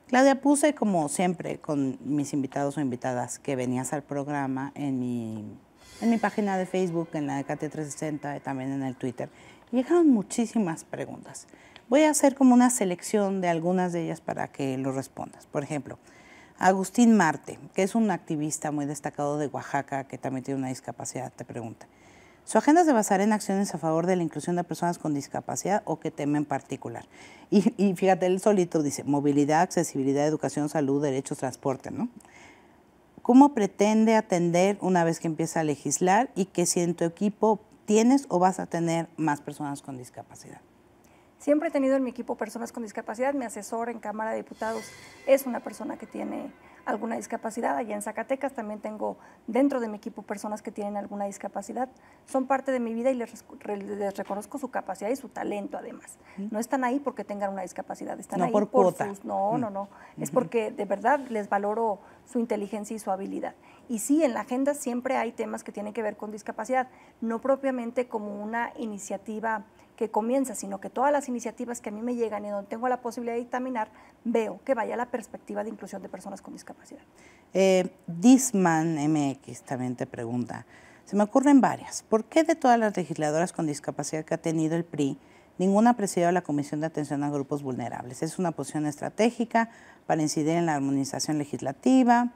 Claudia, puse como siempre con mis invitados o invitadas que venías al programa en mi página de Facebook, en la de Katia 360 y también en el Twitter. Llegaron muchísimas preguntas. Voy a hacer como una selección de algunas de ellas para que lo respondas. Por ejemplo, Agustín Marte, que es un activista muy destacado de Oaxaca, que también tiene una discapacidad, te pregunta: ¿su agenda se basará en acciones a favor de la inclusión de personas con discapacidad o qué tema en particular? Y fíjate, él solito dice: movilidad, accesibilidad, educación, salud, derechos, transporte, ¿no? ¿Cómo pretende atender una vez que empieza a legislar y que si en tu equipo tienes o vas a tener más personas con discapacidad? Siempre he tenido en mi equipo personas con discapacidad. Mi asesor en Cámara de Diputados es una persona que tiene alguna discapacidad. Allá en Zacatecas también tengo dentro de mi equipo personas que tienen alguna discapacidad. Son parte de mi vida y les reconozco su capacidad y su talento además. No están ahí porque tengan una discapacidad, están ahí por cuota. No. Es porque de verdad les valoro su inteligencia y su habilidad. Y sí, en la agenda siempre hay temas que tienen que ver con discapacidad, no propiamente como una iniciativa que comienza, sino que todas las iniciativas que a mí me llegan y donde tengo la posibilidad de dictaminar, veo que vaya la perspectiva de inclusión de personas con discapacidad. Disman MX también te pregunta: se me ocurren varias. ¿Por qué de todas las legisladoras con discapacidad que ha tenido el PRI, ninguna ha presidido la Comisión de Atención a Grupos Vulnerables? Es una posición estratégica para incidir en la armonización legislativa.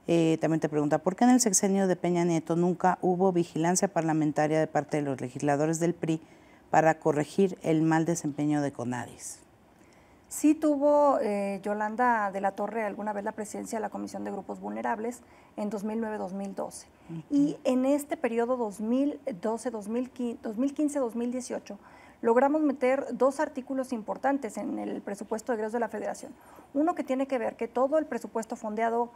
También te pregunta: ¿por qué en el sexenio de Peña Nieto nunca hubo vigilancia parlamentaria de parte de los legisladores del PRI para corregir el mal desempeño de CONADIS? Sí tuvo Yolanda de la Torre alguna vez la presidencia de la Comisión de Grupos Vulnerables en 2009-2012. Y en este periodo 2015-2018 logramos meter dos artículos importantes en el presupuesto de egresos de la Federación. Uno que tiene que ver que todo el presupuesto fondeado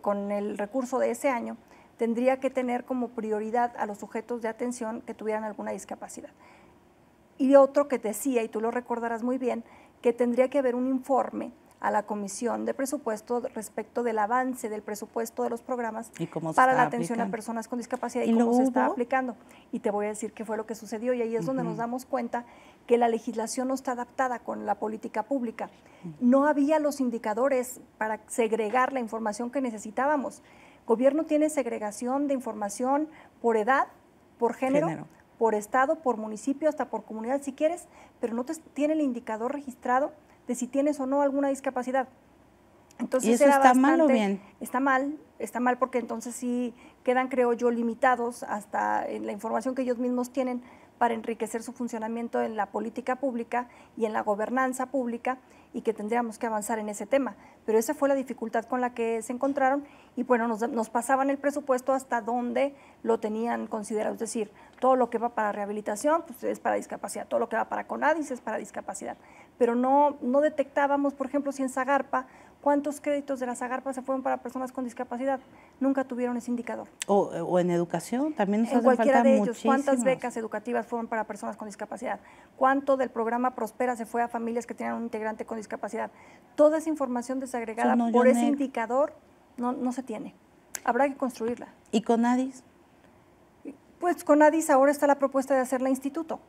con el recurso de ese año tendría que tener como prioridad a los sujetos de atención que tuvieran alguna discapacidad. Y otro que decía, y tú lo recordarás muy bien, que tendría que haber un informe a la Comisión de Presupuesto respecto del avance del presupuesto de los programas para la atención a personas con discapacidad y cómo se está aplicando. Y te voy a decir qué fue lo que sucedió, y ahí es donde nos damos cuenta que la legislación no está adaptada con la política pública. No había los indicadores para segregar la información que necesitábamos. Gobierno tiene segregación de información por edad, por género, por estado, por municipio, hasta por comunidad si quieres, pero no tiene el indicador registrado de si tienes o no alguna discapacidad. Entonces, ¿y eso está mal o bien? Está mal porque entonces sí quedan, creo yo, limitados hasta en la información que ellos mismos tienen para enriquecer su funcionamiento en la política pública y en la gobernanza pública, y que tendríamos que avanzar en ese tema. Pero esa fue la dificultad con la que se encontraron, y bueno, nos pasaban el presupuesto hasta donde lo tenían considerado, es decir, todo lo que va para rehabilitación pues es para discapacidad, todo lo que va para CONADIS es para discapacidad, pero no detectábamos, por ejemplo, si en Zagarpa, ¿cuántos créditos de la Zagarpa se fueron para personas con discapacidad? Nunca tuvieron ese indicador. O en educación también nos hacen falta cualquiera de ellos, muchísimos. ¿cuántas becas educativas fueron para personas con discapacidad? ¿Cuánto del programa Prospera se fue a familias que tenían un integrante con discapacidad? Toda esa información desagregada por ese indicador no se tiene. Habrá que construirla. ¿Y CONADIS? Pues CONADIS ahora está la propuesta de hacerla instituto.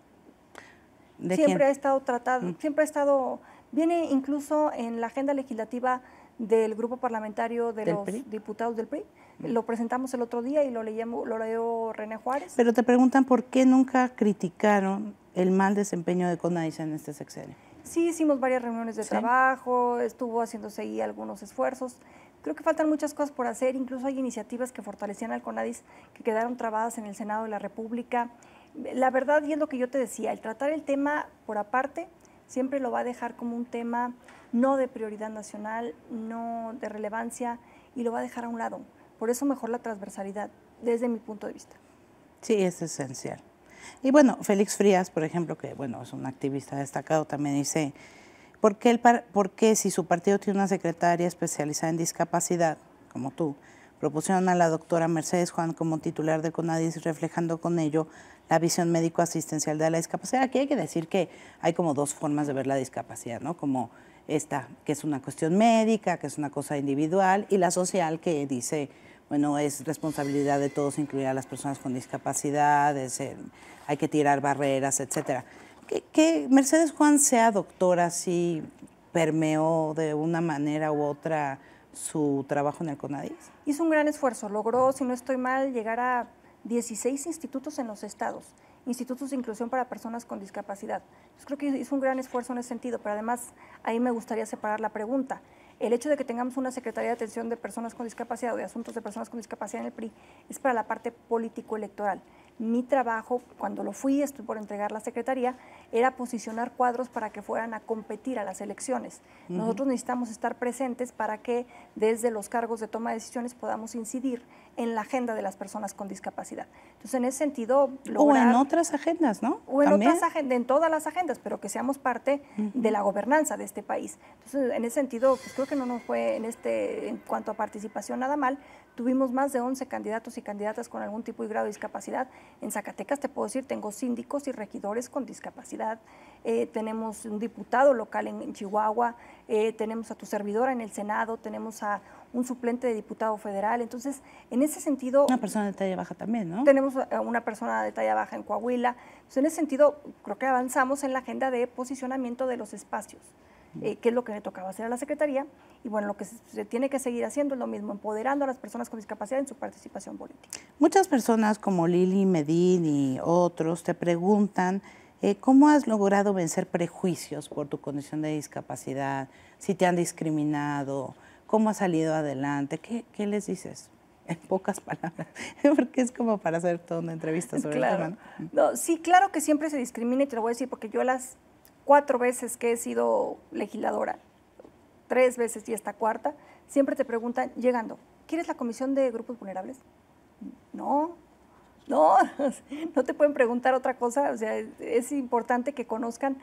Siempre ha estado tratado, viene incluso en la agenda legislativa del grupo parlamentario de los diputados del PRI. Lo presentamos el otro día y lo leyó René Juárez. Pero te preguntan por qué nunca criticaron el mal desempeño de CONADIS en este sexenio. Sí, hicimos varias reuniones de trabajo, estuvo haciéndose ahí algunos esfuerzos. Creo que faltan muchas cosas por hacer, incluso hay iniciativas que fortalecían al CONADIS que quedaron trabadas en el Senado de la República. La verdad, y es lo que yo te decía, el tratar el tema por aparte siempre lo va a dejar como un tema no de prioridad nacional, no de relevancia, y lo va a dejar a un lado. Por eso mejor la transversalidad, desde mi punto de vista. Sí, es esencial. Y bueno, Félix Frías, por ejemplo, que bueno, es un activista destacado, también dice: ¿por qué si su partido tiene una secretaria especializada en discapacidad, como tú, propusieron a la doctora Mercedes Juan como titular del CONADIS, reflejando con ello la visión médico-asistencial de la discapacidad? Aquí hay que decir que hay como dos formas de ver la discapacidad, ¿no? Como esta, que es una cuestión médica, que es una cosa individual, y la social, que dice, bueno, es responsabilidad de todos incluir a las personas con discapacidad, hay que tirar barreras, etcétera. Que Mercedes Juan sea doctora, sí, permeó de una manera u otra su trabajo en el CONADIS? Hizo un gran esfuerzo, logró, si no estoy mal, llegar a 16 institutos en los estados, institutos de inclusión para personas con discapacidad. Yo creo que hizo un gran esfuerzo en ese sentido, pero además ahí me gustaría separar la pregunta. El hecho de que tengamos una Secretaría de Atención de Personas con Discapacidad o de Asuntos de Personas con Discapacidad en el PRI es para la parte político-electoral. Mi trabajo, cuando lo fui, estoy por entregar la Secretaría, era posicionar cuadros para que fueran a competir a las elecciones. Nosotros necesitamos estar presentes para que desde los cargos de toma de decisiones podamos incidir en la agenda de las personas con discapacidad. Entonces, en ese sentido, lograr, o en otras agendas, ¿no? O en otras agendas, en todas las agendas, pero que seamos parte de la gobernanza de este país. Entonces, en ese sentido, pues creo que no nos fue en cuanto a participación nada mal. Tuvimos más de 11 candidatos y candidatas con algún tipo y grado de discapacidad. En Zacatecas, te puedo decir, tengo síndicos y regidores con discapacidad. Tenemos un diputado local en Chihuahua, tenemos a tu servidora en el Senado, tenemos a un suplente de diputado federal. Entonces, en ese sentido... Una persona de talla baja también, ¿no? Tenemos a una persona de talla baja en Coahuila. Entonces, en ese sentido, creo que avanzamos en la agenda de posicionamiento de los espacios, que es lo que le tocaba hacer a la Secretaría. Y bueno, lo que se tiene que seguir haciendo es lo mismo, empoderando a las personas con discapacidad en su participación política. Muchas personas como Lili Medín y otros te preguntan ¿cómo has logrado vencer prejuicios por tu condición de discapacidad? Si te han discriminado, ¿cómo has salido adelante? ¿Qué les dices? En pocas palabras, porque es como para hacer toda una entrevista sobre el tema, ¿no? No, sí, claro que siempre se discrimina, y te lo voy a decir porque yo las 4 veces que he sido legisladora, 3 veces y esta cuarta, siempre te preguntan, llegando, ¿quieres la comisión de grupos vulnerables? No te pueden preguntar otra cosa. O sea, es importante que conozcan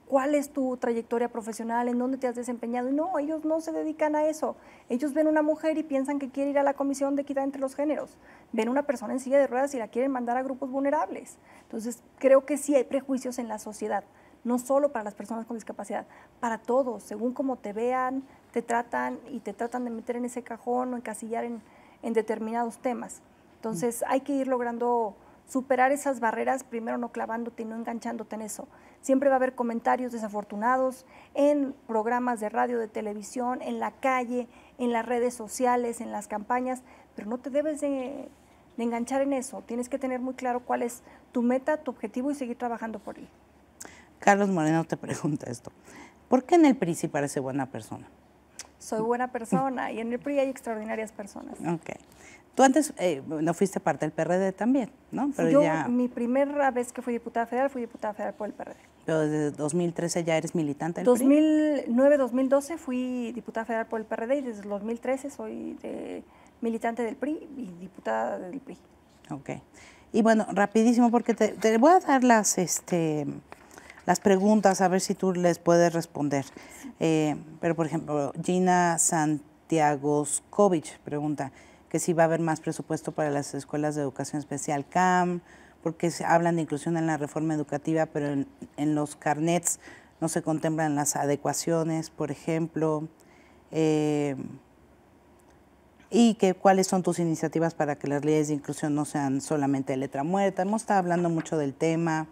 cuál es tu trayectoria profesional, en dónde te has desempeñado. Y no, ellos no se dedican a eso. Ellos ven una mujer y piensan que quiere ir a la Comisión de Equidad entre los Géneros. Ven una persona en silla de ruedas y la quieren mandar a grupos vulnerables. Entonces, creo que sí hay prejuicios en la sociedad, no solo para las personas con discapacidad, para todos. Según cómo te vean, te tratan de meter en ese cajón o encasillar en determinados temas. Entonces, hay que ir logrando superar esas barreras, primero no clavándote y no enganchándote en eso. Siempre va a haber comentarios desafortunados en programas de radio, de televisión, en la calle, en las redes sociales, en las campañas, pero no te debes de enganchar en eso. Tienes que tener muy claro cuál es tu meta, tu objetivo y seguir trabajando por él. Carlos Moreno te pregunta esto. ¿Por qué en el PRI sí parece buena persona? Soy buena persona y en el PRI hay extraordinarias personas. Ok. Tú antes no fuiste parte del PRD también, ¿no? Pero mi primera vez que fui diputada federal por el PRD. Pero desde 2013 ya eres militante del PRI. 2009-2012 fui diputada federal por el PRD y desde el 2013 soy militante del PRI y diputada del PRI. Ok. Y bueno, rapidísimo, porque te voy a dar las preguntas, a ver si tú les puedes responder. Pero, por ejemplo, Gina Santiagoskovich pregunta que si va a haber más presupuesto para las escuelas de educación especial CAM, porque se hablan de inclusión en la reforma educativa, pero en los carnets no se contemplan las adecuaciones, por ejemplo. Y cuáles son tus iniciativas para que las leyes de inclusión no sean solamente letra muerta. Hemos estado hablando mucho del tema.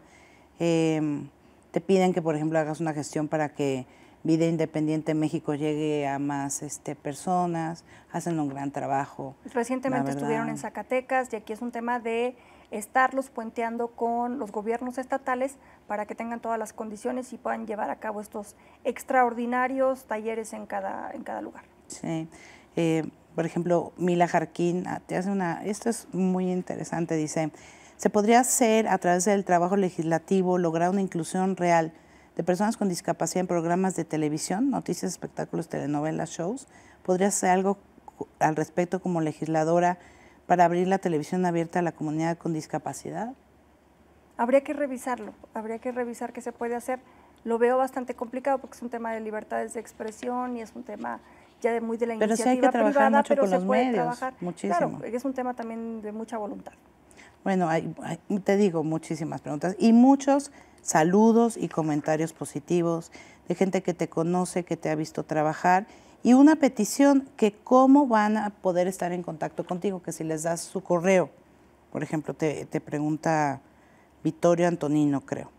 Te piden que, por ejemplo, hagas una gestión para que Vida Independiente México llegue a más personas. Hacen un gran trabajo. Recientemente estuvieron en Zacatecas y aquí es un tema de estarlos puenteando con los gobiernos estatales para que tengan todas las condiciones y puedan llevar a cabo estos extraordinarios talleres en cada lugar. Sí. Por ejemplo, Mila Jarquín te hace esto es muy interesante, dice, ¿se podría hacer a través del trabajo legislativo lograr una inclusión real de personas con discapacidad en programas de televisión, noticias, espectáculos, telenovelas, shows? ¿Podrías hacer algo al respecto como legisladora para abrir la televisión abierta a la comunidad con discapacidad? Habría que revisarlo, habría que revisar qué se puede hacer. Lo veo bastante complicado porque es un tema de libertades de expresión y es un tema ya muy de la pero iniciativa sí hay que trabajar privada, mucho pero con se los puede medios, trabajar. muchísimo. Claro, es un tema también de mucha voluntad. Bueno, te digo muchísimas preguntas y muchos saludos y comentarios positivos de gente que te conoce, que te ha visto trabajar y una petición que cómo van a poder estar en contacto contigo, que si les das su correo. Por ejemplo, te pregunta Vittorio Antonino, creo.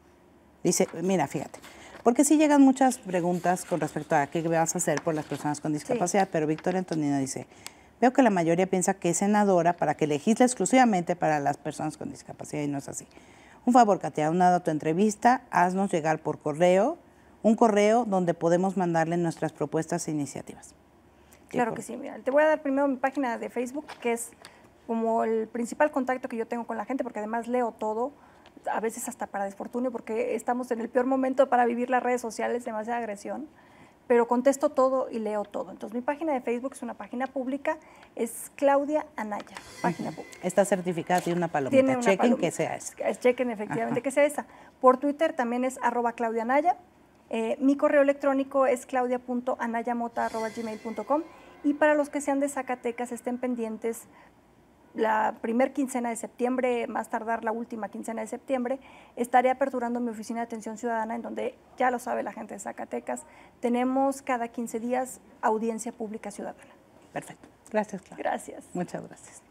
Dice, mira, fíjate, Porque sí llegan muchas preguntas con respecto a qué vas a hacer por las personas con discapacidad, pero Victoria Antonina dice, veo que la mayoría piensa que es senadora para que legisle exclusivamente para las personas con discapacidad y no es así. Un favor, Katia, aunado a tu entrevista, haznos llegar por correo, un correo donde podemos mandarle nuestras propuestas e iniciativas. Claro que sí, mira, te voy a dar primero mi página de Facebook, que es como el principal contacto que yo tengo con la gente, porque además leo todo, a veces hasta para desfortunio, porque estamos en el peor momento para vivir las redes sociales, demasiada agresión, pero contesto todo y leo todo. Entonces, mi página de Facebook es una página pública, es Claudia Anaya, página pública. Está certificada, tiene una palomita, Tiene una chequen palomita. que sea esa. Chequen efectivamente que sea esa. Por Twitter también es @Claudia Anaya. Mi correo electrónico es claudia.anayamota@gmail.com. Y para los que sean de Zacatecas, estén pendientes. La primer quincena de septiembre, más tardar la última quincena de septiembre, estaré aperturando mi oficina de atención ciudadana, en donde, ya lo sabe la gente de Zacatecas, tenemos cada 15 días audiencia pública ciudadana. Perfecto. Gracias, Claudia. Gracias. Muchas gracias.